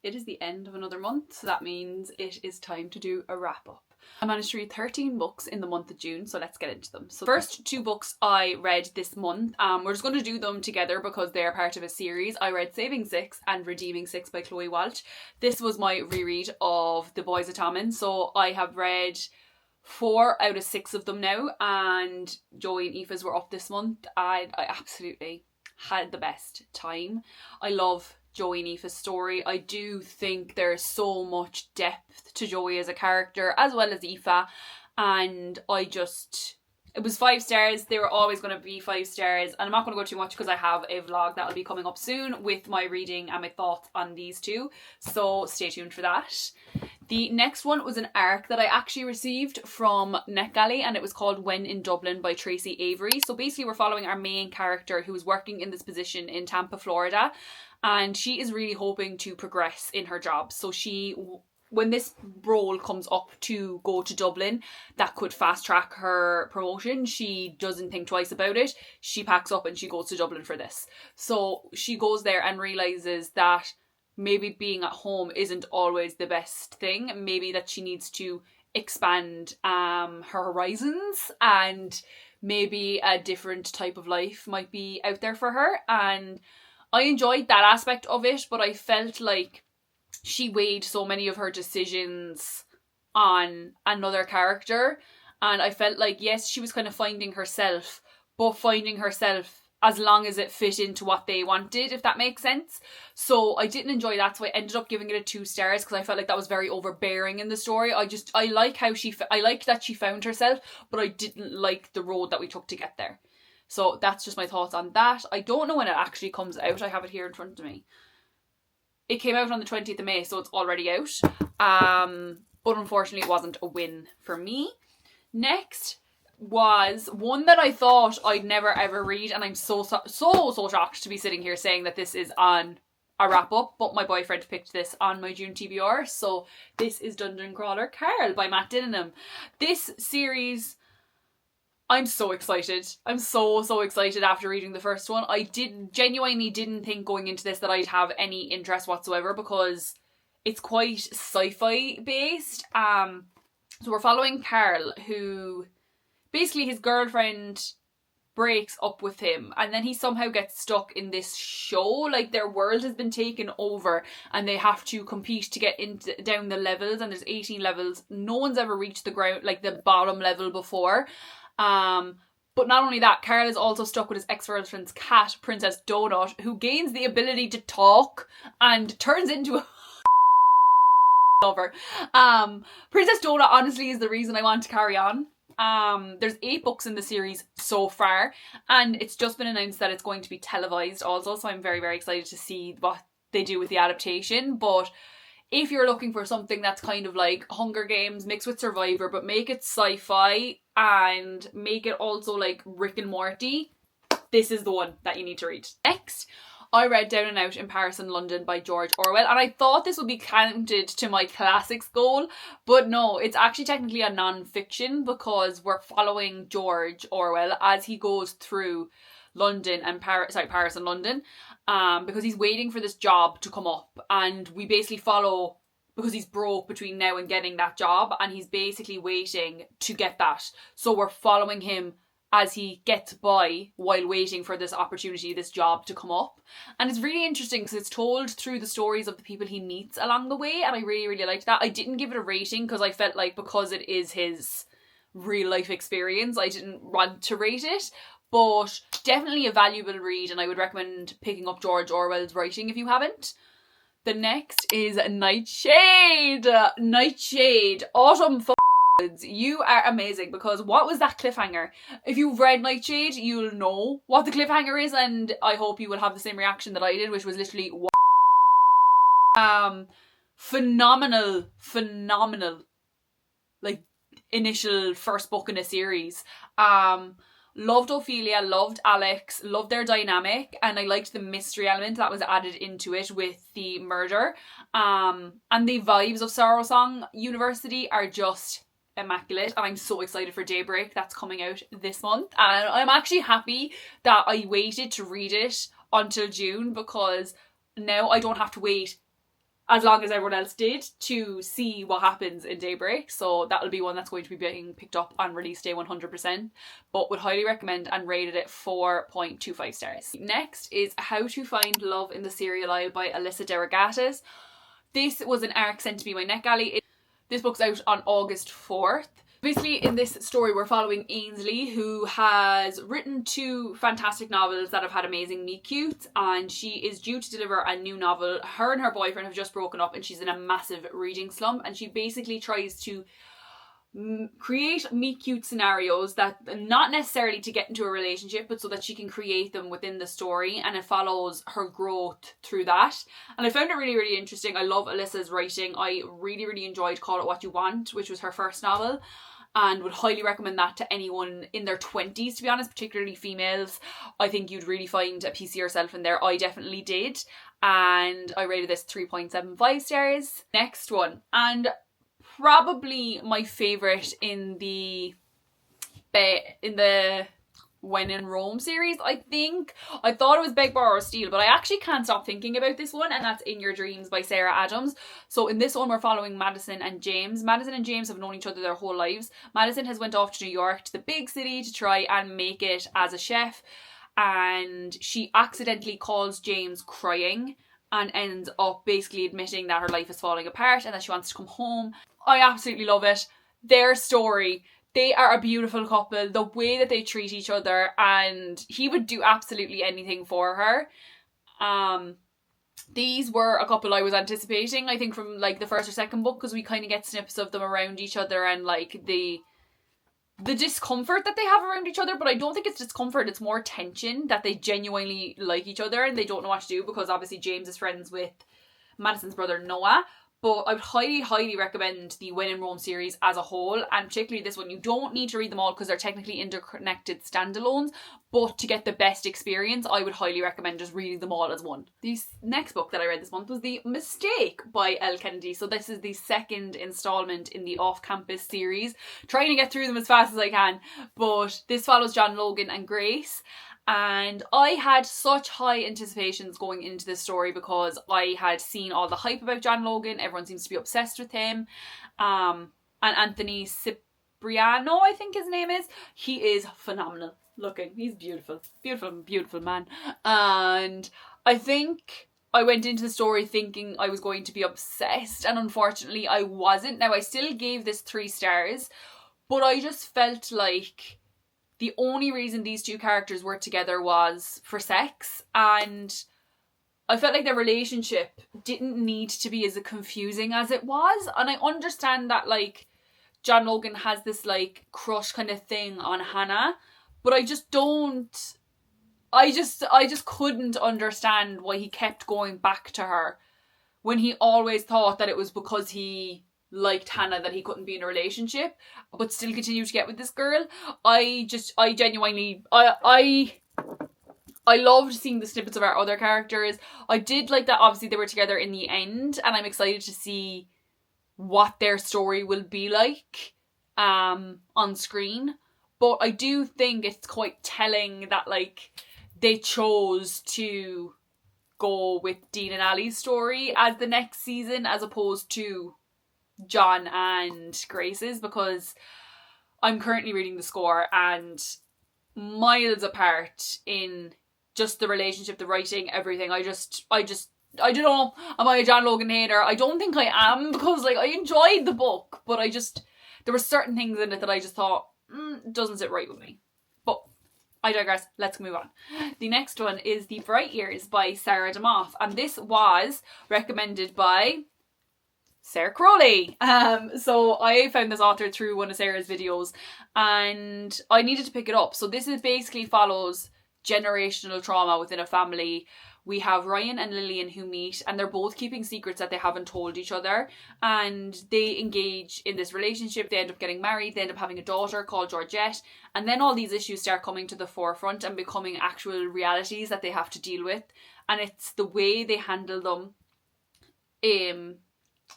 it is the end of another month, so that means it is time to do a wrap up. I managed to read 13 books in the month of June, so let's get into them. So the first 2 books I read this month, we're just going to do them together because they're part of a series. I read Saving Six and Redeeming Six by Chloe Walsh. This was my reread of The Boys of Tommen, so I have read 4 out of 6 of them now, and Joey and Aoife's were up this month. I absolutely had the best time. I love Joey and Aoife's story. I do think there's so much depth to Joey as a character as well as Aoife, and it was 5 stars. They were always going to be 5 stars, and I'm not going to go too much because I have a vlog that'll be coming up soon with my reading and my thoughts on these 2, so stay tuned for that. The next one was an arc that I actually received from NetGalley, and it was called When in Dublin by Tracy Avery. So basically we're following our main character who is working in this position in Tampa, Florida, and she is really hoping to progress in her job. So when this role comes up to go to Dublin that could fast track her promotion, she doesn't think twice about it. She packs up and she goes to Dublin for this. So she goes there and realises that maybe being at home isn't always the best thing. Maybe that she needs to expand her horizons, and maybe a different type of life might be out there for her. And I enjoyed that aspect of it, but I felt like she weighed so many of her decisions on another character, and I felt like, yes, she was kind of finding herself, but finding herself as long as it fit into what they wanted, if that makes sense. So I didn't enjoy that, so I ended up giving it a 2 stars because I felt like that was very overbearing in the story. I like how I like that she found herself, but I didn't like the road that we took to get there. So that's just my thoughts on that. I don't know when it actually comes out. I have it here in front of me. It came out on the 20th of May, so it's already out. But unfortunately it wasn't a win for me. Next was one that I thought I'd never ever read, and I'm so shocked to be sitting here saying that this is on a wrap up, but my boyfriend picked this on my June TBR. So this is Dungeon Crawler Carl by Matt Dinniman. This series, I'm so excited. I'm so excited after reading the first one. I genuinely didn't think going into this that I'd have any interest whatsoever because it's quite sci-fi based. So we're following Carl, who basically his girlfriend breaks up with him, and then he somehow gets stuck in this show. Like, their world has been taken over and they have to compete to get down the levels, and there's 18 levels. No one's ever reached the ground, like the bottom level before. But not only that, Carl is also stuck with his ex-girlfriend's cat, Princess Donut, who gains the ability to talk and turns into a lover. Princess Donut honestly is the reason I want to carry on. There's 8 books in the series so far, and it's just been announced that it's going to be televised also, so I'm very excited to see what they do with the adaptation. But if you're looking for something that's kind of like Hunger Games mixed with Survivor, but make it sci-fi and make it also like Rick and Morty, this is the one that you need to read. Next, I read Down and Out in Paris and London by George Orwell, and I thought this would be counted to my classics goal, but no, it's actually technically a non-fiction because we're following George Orwell as he goes through London and Paris and London, because he's waiting for this job to come up, and we basically follow, because he's broke between now and getting that job, and he's basically waiting to get that. So we're following him as he gets by while waiting for this opportunity, this job to come up. And it's really interesting because it's told through the stories of the people he meets along the way, and I really liked that. I didn't give it a rating because I felt like because it is his real life experience, I didn't want to rate it. But definitely a valuable read, and I would recommend picking up George Orwell's writing if you haven't. The next is Nightshade. Nightshade. Autumn you are amazing, because what was that cliffhanger? If you've read Nightshade, you'll know what the cliffhanger is, and I hope you will have the same reaction that I did, which was literally phenomenal like initial first book in a series. Loved Ophelia, loved Alex, loved their dynamic, and I liked the mystery element that was added into it with the murder. And the vibes of Sorrow Song University are just immaculate, and I'm so excited for Daybreak that's coming out this month. And I'm actually happy that I waited to read it until June, because now I don't have to wait as long as everyone else did, to see what happens in Daybreak. So that'll be one that's going to be being picked up on release day 100%, but would highly recommend and rated it 4.25 stars. Next is How to Find Love in the Cereal Aisle by Alissa DeRogatis. This was an arc sent to me by Natalie. This book's out on August 4th. Basically, in this story, we're following Ainsley, who has written 2 fantastic novels that have had amazing meet-cutes, and she is due to deliver a new novel. Her and her boyfriend have just broken up, and she's in a massive reading slump, and she basically tries to create meet-cute scenarios that, not necessarily to get into a relationship, but so that she can create them within the story, and it follows her growth through that. And I found it really, really interesting. I love Alissa's writing. I really, really enjoyed Call It What You Want, which was her first novel, and would highly recommend that to anyone in their 20s, to be honest, particularly females. I think you'd really find a piece of yourself in there. I definitely did, and I rated this 3.75 stars. Next one, and probably my favourite in the When in Rome series, I think. I thought it was Beg, Borrow, Steal, but I actually can't stop thinking about this one, and that's In Your Dreams by Sarah Adams. So in this one, we're following Madison and James. Madison and James have known each other their whole lives. Madison has went off to New York, to the big city, to try and make it as a chef, and she accidentally calls James crying and ends up basically admitting that her life is falling apart and that she wants to come home. I absolutely love it. Their story, they are a beautiful couple. The way that they treat each other, and he would do absolutely anything for her. These were a couple I was anticipating, I think, from like the first or second book, because we kind of get snips of them around each other and like the discomfort that they have around each other. But I don't think it's discomfort, it's more tension, that they genuinely like each other and they don't know what to do, because obviously James is friends with Madison's brother Noah. But I would highly, highly recommend the When in Rome series as a whole, and particularly this one. You don't need to read them all because they're technically interconnected standalones, but to get the best experience, I would highly recommend just reading them all as one. The next book that I read this month was The Mistake by Elle Kennedy. So this is the second installment in the Off-Campus series. Trying to get through them as fast as I can, but this follows John Logan and Grace. And I had such high anticipations going into this story because I had seen all the hype about John Logan. Everyone seems to be obsessed with him. And Anthony Cipriano, I think his name is. He is phenomenal looking. He's beautiful. Beautiful, beautiful man. And I think I went into the story thinking I was going to be obsessed. And unfortunately, I wasn't. Now, I still gave this 3 stars. But I just felt like the only reason these 2 characters were together was for sex, and I felt like their relationship didn't need to be as confusing as it was. And I understand that like John Logan has this like crush kind of thing on Hannah, but I just couldn't understand why he kept going back to her when he always thought that it was because he liked Hannah that he couldn't be in a relationship but still continue to get with this girl. I genuinely loved seeing the snippets of our other characters. I did like that obviously they were together in the end, and I'm excited to see what their story will be like on screen. But I do think it's quite telling that like they chose to go with Dean and Ali's story as the next season as opposed to John and Grace's, because I'm currently reading the score and miles apart in just the relationship, the writing, everything. I don't know, am I a John Logan hater? I don't think I am, because like I enjoyed the book, but there were certain things in it that I just thought doesn't sit right with me. But I digress, let's move on. The next one is The Bright Years by Sarah Damoff, and this was recommended by Sarah Crowley. So I found this author through one of Sarah's videos and I needed to pick it up. So this is basically follows generational trauma within a family. We have Ryan and Lillian who meet, and they're both keeping secrets that they haven't told each other, and they engage in this relationship. They end up getting married, they end up having a daughter called Georgette, and then all these issues start coming to the forefront and becoming actual realities that they have to deal with. And it's the way they handle them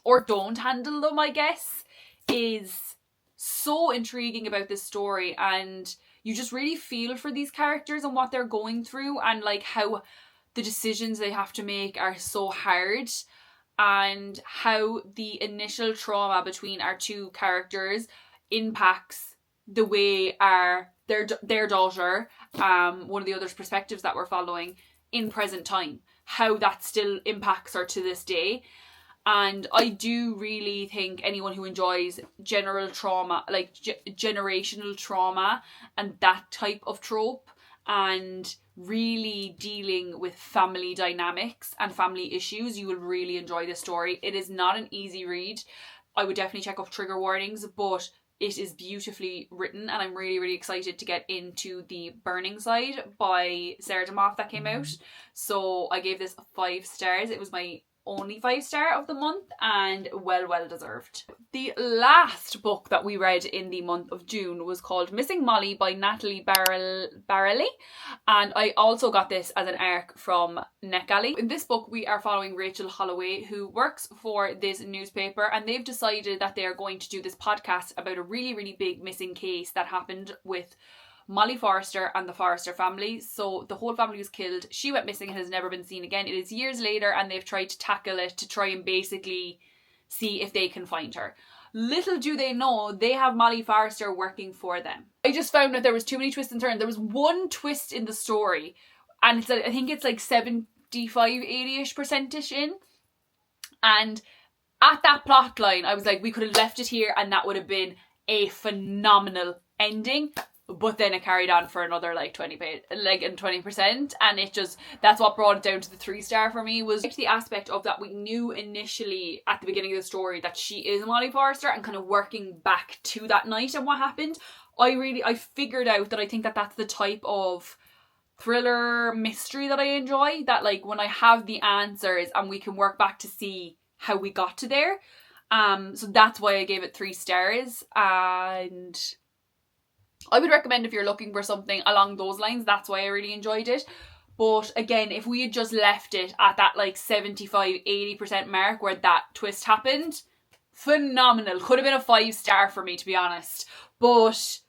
or don't handle them, I guess, is so intriguing about this story. And you just really feel for these characters and what they're going through, and like how the decisions they have to make are so hard. and how the initial trauma between our two characters impacts the way their daughter, one of the other's perspectives that we're following in present time, how that still impacts her to this day. And I do really think anyone who enjoys general trauma, like generational trauma and that type of trope, and really dealing with family dynamics and family issues, you will really enjoy this story. It is not an easy read. I would definitely check off trigger warnings, but it is beautifully written, and I'm really, really excited to get into the Burning Side by Sarah Damoff that came out. So I gave this 5 stars. It was my only 5-star of the month, and well deserved. The last book that we read in the month of June was called Missing Molly by Natalie Barelli, and I also got this as an ARC from NetGalley. In this book we are following Rachel Holloway, who works for this newspaper, and they've decided that they are going to do this podcast about a really, really big missing case that happened with Molly Forrester and the Forrester family. So the whole family was killed. She went missing and has never been seen again. It is years later, and they've tried to tackle it to try and basically see if they can find her. Little do they know, they have Molly Forrester working for them. I just found that there was too many twists and turns. There was one twist in the story, and it's like, I think it's like 75-80% in. And at that plot line, I was like, we could have left it here and that would have been a phenomenal ending. But then it carried on for another 20%, and it just, that's what brought it down to the 3-star for me, was the aspect of that we knew initially at the beginning of the story that she is Molly Forrester, and kind of working back to that night and what happened. I figured out that I think that that's the type of thriller mystery that I enjoy, that like when I have the answers and we can work back to see how we got to there. So that's why I gave it 3 stars, and I would recommend if you're looking for something along those lines. That's why I really enjoyed it. But again, if we had just left it at that 75-80% mark where that twist happened, phenomenal. Could have been a 5-star for me, to be honest. But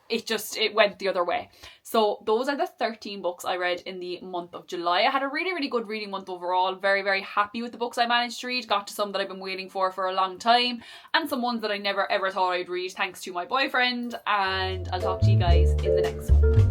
it went the other way. So those are the 13 books I read in the month of July. I had a really, really good reading month overall. Very, very happy with the books I managed to read. Got to some that I've been waiting for a long time, and some ones that I never ever thought I'd read, thanks to my boyfriend. And I'll talk to you guys in the next one.